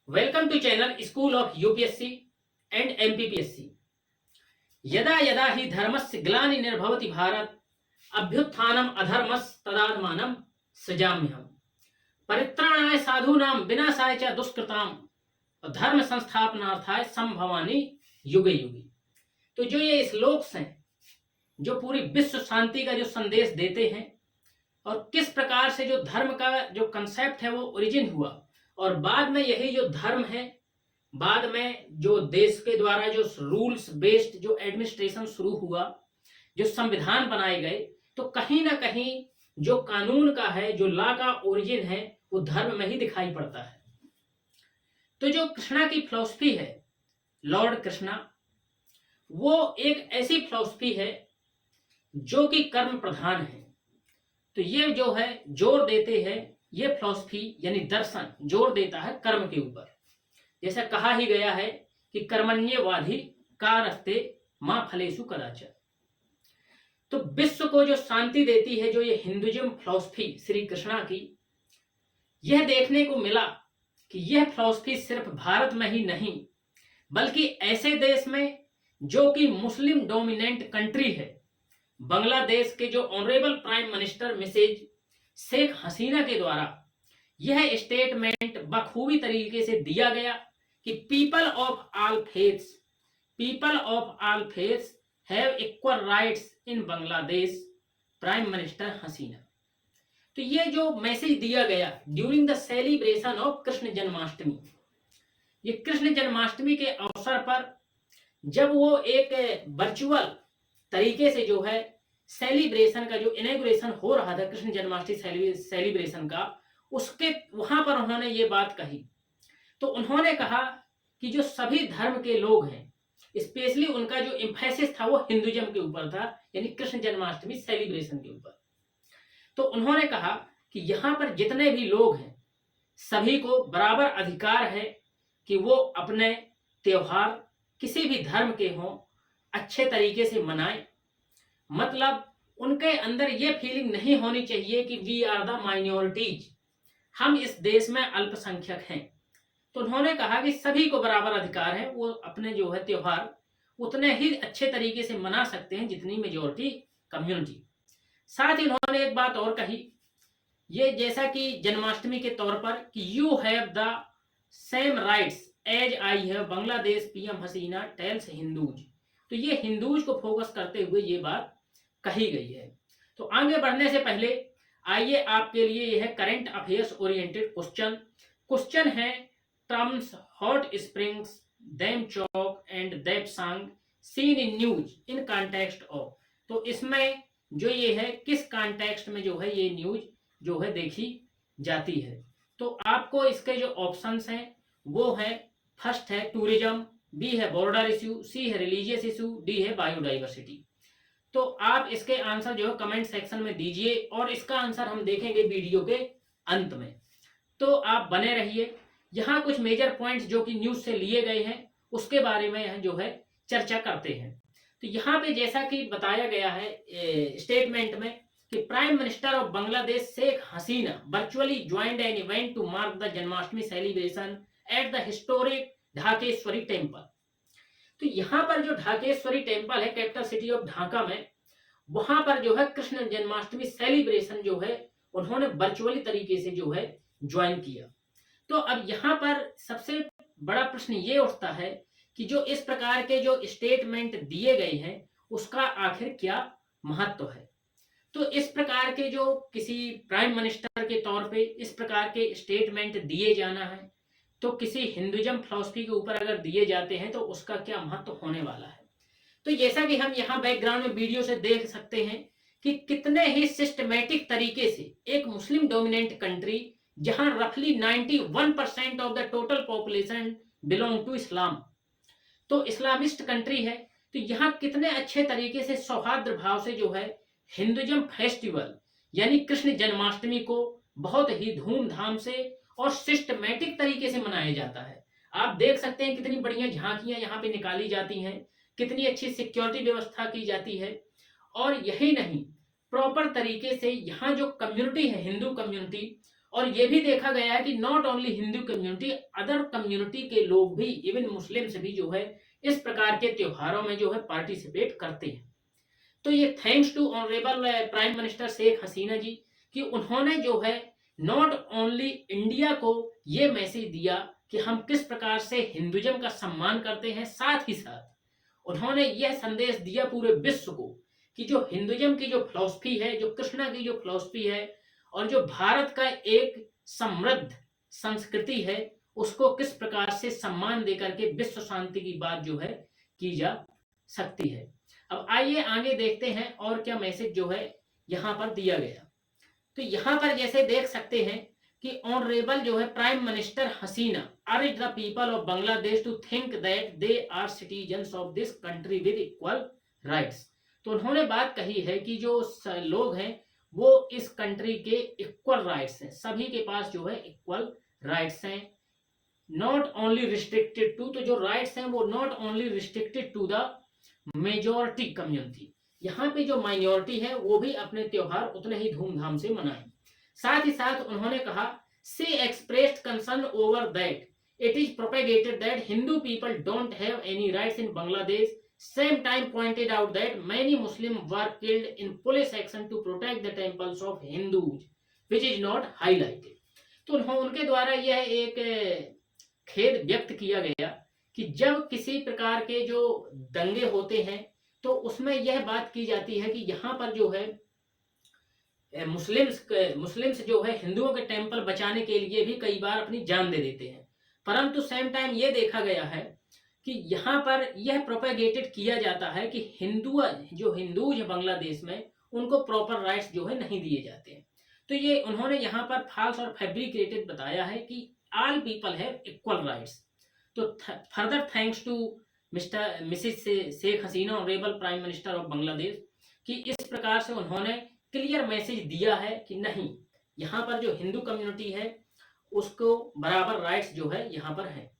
Welcome to channel school of UPSC and MPPSC. यदा यदा हि धर्मस्य ग्लानिर्भवति भारत अभ्युत्थानम अधर्मस्य तदात्मानं सृजाम्यहम्। परित्राणाय साधूनां विनाशाय च दुष्कृताम धर्म संस्थापनार्थाय संभवानि युगे युगे। तो जो ये श्लोक्स हैं जो पूरी विश्व शांति का जो संदेश देते हैं और किस प्रकार से जो धर्म का जो कंसेप्ट है वो ओरिजिन हुआ और बाद में यही जो धर्म है, बाद में जो देश के द्वारा जो रूल्स बेस्ड जो एडमिनिस्ट्रेशन शुरू हुआ, जो संविधान बनाए गए, तो कहीं ना कहीं जो कानून का है, जो लॉ का ओरिजिन है, वो धर्म में ही दिखाई पड़ता है। तो जो कृष्णा की फिलॉसफी है, लॉर्ड कृष्णा, वो एक ऐसी फिलॉसफी है जो कि कर्म प्रधान है। तो ये जो है जोर देते हैं, ये फिलॉसफी यानी दर्शन जोर देता है कर्म के ऊपर। जैसा कहा ही गया है कि कर्मण्यवाधि कारस्ते मां फलेषु कदाचन। तो विश्व को जो शांति देती है जो ये हिंदुइज्म फिलॉसफी श्री कृष्णा की, यह देखने को मिला कि यह फिलॉसफी सिर्फ भारत में ही नहीं बल्कि ऐसे देश में जो कि मुस्लिम डोमिनेंट कंट्री है, बांग्लादेश के जो honourable prime minister Mrs Sheikh Hasina के द्वारा यह स्टेटमेंट बखूबी तरीके से दिया गया कि people of all faiths have equal rights in Bangladesh, prime minister Hasina. तो ये जो मैसेज दिया गया during the celebration of Krishna Janmashtami, ये कृष्ण जन्माष्टमी के अवसर पर जब वो एक वर्चुअल तरीके से जो है सेलिब्रेशन का जो इनॉग्रेशन हो रहा था कृष्ण जन्माष्टमी सेलिब्रेशन का, उसके वहां पर उन्होंने ये बात कही। तो उन्होंने कहा कि जो सभी धर्म के लोग हैं, स्पेशली उनका जो एम्फेसिस था वो हिंदुइज्म के ऊपर था, यानी कृष्ण जन्माष्टमी सेलिब्रेशन के ऊपर। तो उन्होंने कहा कि यहाँ पर जितने भी लोग हैं सभी को बराबर अधिकार है कि वो अपने त्योहार किसी भी धर्म के हों अच्छे तरीके से मनाएं। मतलब उनके अंदर ये फीलिंग नहीं होनी चाहिए कि वी आर द माइनॉरिटीज, हम इस देश में अल्पसंख्यक हैं। तो उन्होंने कहा कि सभी को बराबर अधिकार है, वो अपने जो है त्योहार उतने ही अच्छे तरीके से मना सकते हैं जितनी मेजोरिटी कम्युनिटी। साथ ही उन्होंने एक बात और कही, ये जैसा कि जन्माष्टमी के तौर पर कि you have the same rights as I have, Bangladesh PM Hasina tells Hindus. तो ये हिंदूज को फोकस करते हुए ये बात कही गई है। तो आगे बढ़ने से पहले आइए आपके लिए यह करंट अफेयर्स ओरिएंटेड क्वेश्चन है terms hot springs, them chalk and Depsang seen in news in context of. तो इसमें जो ये है किस कॉन्टेक्स्ट में जो है ये न्यूज जो है देखी जाती है। तो आपको इसके जो ऑप्शंस हैं वो है, फर्स्ट है टूरिज्म, बी है बॉर्डर इश्यू, सी है रिलीजियस इश्यू, डी है बायोडाइवर्सिटी। तो आप इसके आंसर जो है कमेंट सेक्शन में दीजिए और इसका आंसर हम देखेंगे वीडियो के अंत में। तो आप बने रहिए। यहाँ कुछ मेजर पॉइंट्स जो कि न्यूज से लिए गए हैं उसके बारे में जो है चर्चा करते हैं। तो यहाँ पे जैसा कि बताया गया है स्टेटमेंट में कि prime minister of Bangladesh Sheikh Hasina virtually joined an event to mark the Janmashtami celebration at the historic Dhakeshwari temple. तो यहाँ पर जो ढाकेश्वरी टेम्पल है कैपिटल सिटी ऑफ ढाका में, वहां पर जो है कृष्ण जन्माष्टमी सेलिब्रेशन जो है उन्होंने वर्चुअली तरीके से जो है ज्वाइन किया। तो अब यहाँ पर सबसे बड़ा प्रश्न ये उठता है कि जो इस प्रकार के जो स्टेटमेंट दिए गए हैं उसका आखिर क्या महत्व है। तो इस प्रकार के जो किसी प्राइम मिनिस्टर के तौर पे इस प्रकार के स्टेटमेंट दिए जाना है, तो किसी हिंदुइज्म फिलॉसफी के ऊपर अगर दिए जाते हैं तो उसका क्या महत्व होने वाला है। तो जैसा कि हम यहाँ बैकग्राउंड में वीडियो से देख सकते हैं कि कितने ही सिस्टमेटिक तरीके से एक मुस्लिम डोमिनेंट कंट्री जहां रफली 91% of the total population belong to Islam, तो इस्लामिस्ट कंट्री है, तो यहाँ कितने अच्छे तरीके से सौहार्द भाव से जो है हिंदुइज्म फेस्टिवल यानी कृष्ण जन्माष्टमी को बहुत ही धूमधाम से और सिस्टमेटिक तरीके से मनाया जाता है। आप देख सकते हैं कितनी बढ़िया झांकियां यहाँ पे निकाली जाती हैं, कितनी अच्छी सिक्योरिटी व्यवस्था की जाती है। और यही नहीं, प्रॉपर तरीके से यहाँ जो कम्युनिटी है हिंदू कम्युनिटी, और ये भी देखा गया है कि not only Hindu community, other community के लोग भी, इवन मुस्लिम्स भी जो है इस प्रकार के त्योहारों में जो है पार्टिसिपेट करते हैं। तो ये thanks to honourable prime minister Sheikh Hasina ji कि उन्होंने जो है नॉट ओनली इंडिया को ये मैसेज दिया कि हम किस प्रकार से हिंदुज्म का सम्मान करते हैं, साथ ही साथ उन्होंने यह संदेश दिया पूरे विश्व को कि जो हिंदुज्म की जो फिलॉसफी है, जो कृष्णा की जो फिलॉसफी है, और जो भारत का एक समृद्ध संस्कृति है, उसको किस प्रकार से सम्मान देकर के विश्व शांति की बात जो है की जा सकती है। अब आइए आगे देखते हैं और क्या मैसेज जो है यहां पर दिया गया। तो यहां पर जैसे देख सकते हैं कि ऑनरेबल जो है prime minister Hasina urged the people of Bangladesh to think that they are citizens of this country with equal rights. तो उन्होंने बात कही है कि जो लोग हैं वो इस कंट्री के इक्वल राइट्स हैं, सभी के पास जो है इक्वल राइट्स हैं, नॉट ओनली रिस्ट्रिक्टेड टू, तो जो राइट्स हैं वो not only restricted to the majority community, यहाँ पे जो माइनॉरिटी है वो भी अपने त्योहार उतने ही धूमधाम से मनाएं। साथ ही साथ उन्होंने कहा से expressed concern over that it is propagated that Hindu people don't have any rights in Bangladesh, same time pointed out that many Muslims were killed in police action to protect the temples of Hindus, which is not highlighted। तो उनके द्वारा यह एक खेद व्यक्त किया गया कि जब किसी प्रकार के जो दंगे होते हैं तो उसमें यह बात की जाती है कि यहाँ पर जो है मुस्लिम्स जो है हिंदुओं के टेम्पल बचाने के लिए भी कई बार अपनी जान दे देते हैं, परंतु सेम टाइम ये देखा गया है कि यहाँ पर यह प्रोपेगेटेड किया जाता है कि हिंदूज है बांग्लादेश में उनको प्रॉपर राइट्स जो है नहीं दिए जाते हैं। तो ये उन्होंने यहाँ पर फॉल्स और फैब्रिकेटेड बताया है कि all people have equal rights. तो further thanks to Mrs Sheikh Hasina honourable prime minister of Bangladesh कि इस प्रकार से उन्होंने क्लियर मैसेज दिया है कि नहीं, यहाँ पर जो हिंदू कम्युनिटी है उसको बराबर राइट्स जो है यहाँ पर है।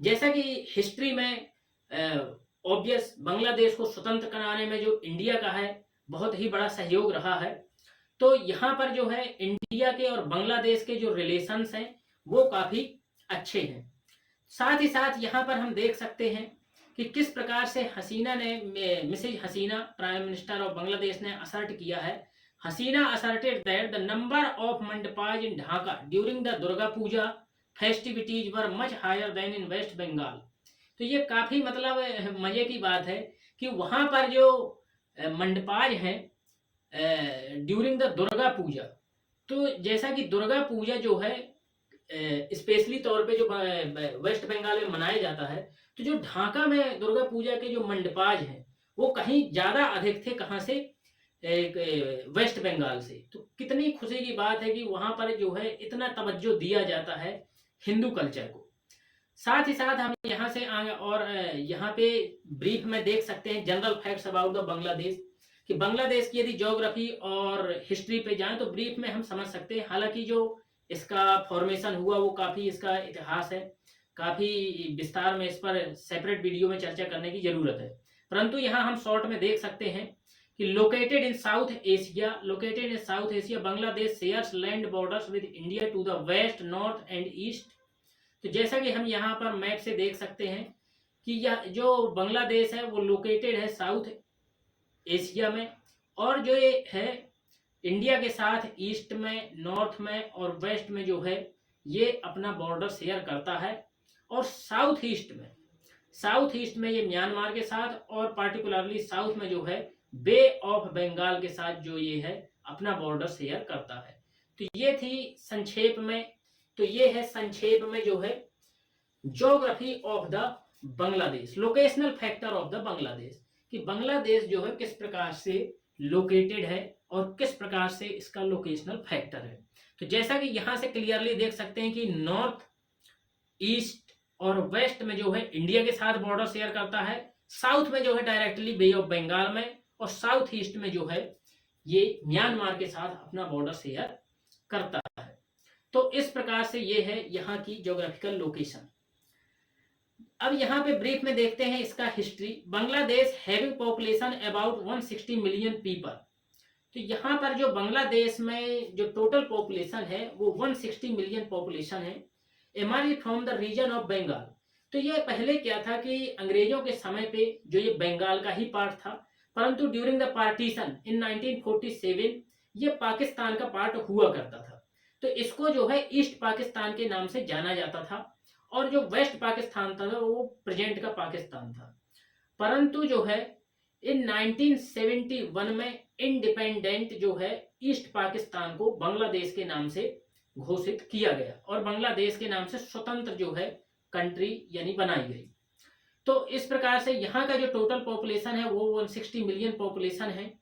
जैसा कि हिस्ट्री में ऑब्वियस बांग्लादेश को स्वतंत्र कराने में जो इंडिया का है बहुत ही बड़ा सहयोग रहा है, तो यहाँ पर जो है इंडिया के और बांग्लादेश के जो रिलेशंस हैं वो काफी अच्छे हैं। साथ ही साथ यहाँ पर हम देख सकते हैं कि किस प्रकार से हसीना ने Mrs Hasina prime minister of Bangladesh ने असर्ट किया है। हसीना asserted that the number of mandapas in Dhaka during the Durga Puja festivities were much higher than in West Bengal। तो ये काफी मतलब मजे की बात है कि वहां पर जो मंडपाज हैं ड्यूरिंग द दुर्गा पूजा, तो जैसा कि दुर्गा पूजा जो है स्पेशली तौर पे जो वेस्ट बंगाल में मनाया जाता है, तो जो ढाका में दुर्गा पूजा के जो मंडपाज हैं वो कहीं ज्यादा अधिक थे, कहाँ से, वेस्ट बंगाल से। तो कितनी खुशी की बात है कि वहां पर जो है इतना तवज्जो दिया जाता है हिंदू कल्चर को। साथ ही साथ हम यहाँ से आगे और यहाँ पे ब्रीफ में देख सकते हैं general facts about the Bangladesh कि बांग्लादेश की यदि ज्योग्राफी और हिस्ट्री पे जाएं तो ब्रीफ में हम समझ सकते हैं। हालांकि जो इसका फॉर्मेशन हुआ वो काफी, इसका इतिहास है, काफी विस्तार में इस पर सेपरेट वीडियो में चर्चा करने की जरूरत है, परंतु यहाँ हम शॉर्ट में देख सकते हैं कि located in South Asia Bangladesh shares land borders with India to the west, north and east. तो जैसा कि हम यहाँ पर मैप से देख सकते हैं कि यह जो बांग्लादेश है वो लोकेटेड है साउथ एशिया में, और जो ये है इंडिया के साथ ईस्ट में, नॉर्थ में और वेस्ट में जो है ये अपना बॉर्डर शेयर करता है, और साउथ ईस्ट में ये म्यांमार के साथ और पार्टिकुलरली साउथ में जो है बे ऑफ बंगाल के साथ जो ये है अपना बॉर्डर शेयर करता है। तो ये थी संक्षेप में, तो ये है संक्षेप में जो है geography of the Bangladesh, locational factor of the Bangladesh, कि बांग्लादेश जो है किस प्रकार से लोकेटेड है और किस प्रकार से इसका लोकेशनल फैक्टर है। तो जैसा कि यहाँ से क्लियरली देख सकते हैं कि नॉर्थ, ईस्ट और वेस्ट में जो है इंडिया के साथ बॉर्डर शेयर करता है, साउथ में जो है डायरेक्टली बे ऑफ बंगाल में, और साउथ ईस्ट में जो है ये म्यांमार के साथ अपना बॉर्डर शेयर करता है। तो इस प्रकार से ये है यहाँ की ज्योग्राफिकल लोकेशन। अब यहाँ पे ब्रीफ में देखते हैं इसका history. Bangladesh having population about 160 million people. तो यहाँ पर जो बांग्लादेश में जो टोटल पॉपुलेशन है वो 160 मिलियन पॉपुलेशन है, एमआरई from the region of Bengal. तो ये पहले क्या था कि अंग्रेजों के समय पे जो ये बंगाल का ही पार्ट था, परंतु ड्यूरिंग द पार्टीशन इन 1947 ये पाकिस्तान का पार्ट हुआ करता था। तो इसको जो है ईस्ट पाकिस्तान के नाम से जाना जाता था, और जो वेस्ट पाकिस्तान था वो प्रेजेंट का पाकिस्तान था। परंतु जो है इन 1971 में इंडिपेंडेंट जो है ईस्ट पाकिस्तान को बांग्लादेश के नाम से घोषित किया गया, और बांग्लादेश के नाम से स्वतंत्र जो है कंट्री यानी बनाई गई। तो इस प्रकार से यहाँ का जो टोटल पॉपुलेशन है वो 160 मिलियन पॉपुलेशन है।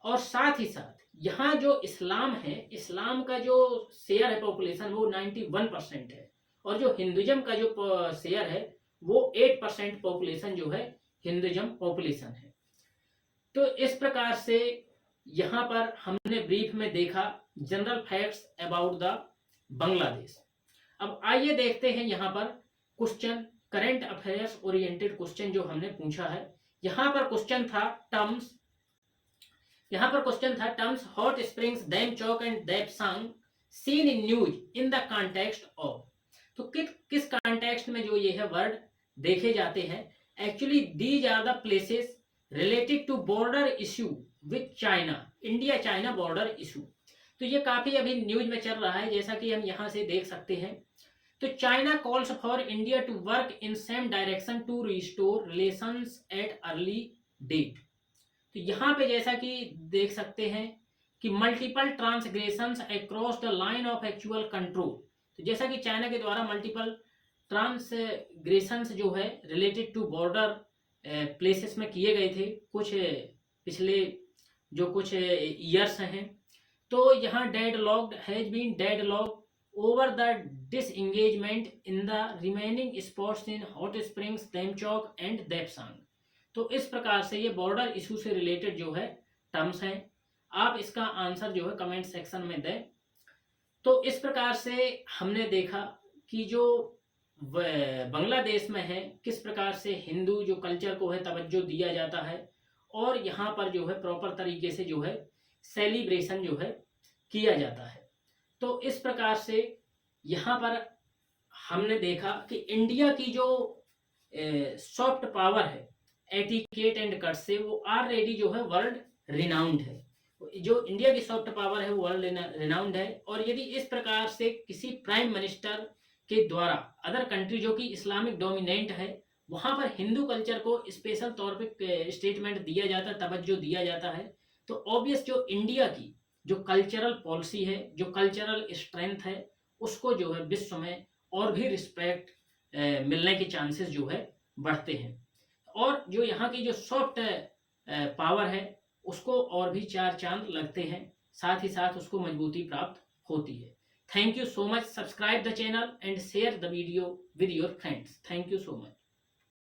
और साथ ही साथ यहाँ जो इस्लाम है, इस्लाम का जो शेयर है पॉपुलेशन वो 91% है, और जो हिंदुइज्म का जो शेयर है वो 8% पॉपुलेशन जो है हिंदुइज्म पॉपुलेशन है। तो इस प्रकार से यहाँ पर हमने ब्रीफ में देखा general facts about the Bangladesh. अब आइए देखते हैं यहाँ पर question, current affairs oriented question जो हमने पूछा है। यहाँ पर क्वेश्चन था terms, hot springs, Demchok and Depsang seen in news in the context of. तो किस कॉन्टेक्स्ट में जो ये है वर्ड देखे जाते हैं। Actually these are the places related to border issue with China, India China border issue. तो ये काफी अभी न्यूज में चल रहा है, जैसा कि हम यहाँ से देख सकते हैं। तो China calls for India to work in same direction to restore relations at early date. तो यहाँ पे जैसा कि देख सकते हैं कि multiple transgressions across the line of actual control. तो जैसा कि चाइना के द्वारा मल्टीपल ट्रांसग्रेशंस जो है रिलेटेड टू बॉर्डर प्लेसेस में किए गए थे कुछ पिछले जो कुछ ईयर्स हैं। तो यहाँ deadlocked has been deadlocked over the disengagement in the remaining spots in hot springs, Demchok and Depsang. तो इस प्रकार से ये बॉर्डर इशू से रिलेटेड जो है टर्म्स हैं। आप इसका आंसर जो है कमेंट सेक्शन में दें। तो इस प्रकार से हमने देखा कि जो बांग्लादेश में है किस प्रकार से हिंदू जो कल्चर को है तवज्जो दिया जाता है, और यहाँ पर जो है प्रॉपर तरीके से जो है सेलिब्रेशन जो है किया जाता है। तो इस प्रकार से यहाँ पर हमने देखा कि इंडिया की जो सॉफ्ट पावर है एटिकेट एंड कट से वो ऑलरेडी जो है वर्ल्ड रिनाउंड है। जो इंडिया की सॉफ्ट पावर है वो वर्ल्ड रिनाउंड है। और यदि इस प्रकार से किसी प्राइम मिनिस्टर के द्वारा अदर कंट्री जो कि इस्लामिक डोमिनेंट है वहां पर हिंदू कल्चर को स्पेशल तौर पे स्टेटमेंट दिया जाता है, तवज्जो दिया जाता है, तो ऑब्वियस जो इंडिया की जो कल्चरल पॉलिसी है, जो कल्चरल स्ट्रेंथ है, उसको जो है विश्व में और भी रिस्पेक्ट मिलने के चांसेस जो है बढ़ते हैं। और जो यहाँ की जो सॉफ्ट पावर है उसको और भी चार चांद लगते हैं, साथ ही साथ उसको मजबूती प्राप्त होती है। Thank you so much. Subscribe the channel and share the video with your friends. Thank you so much.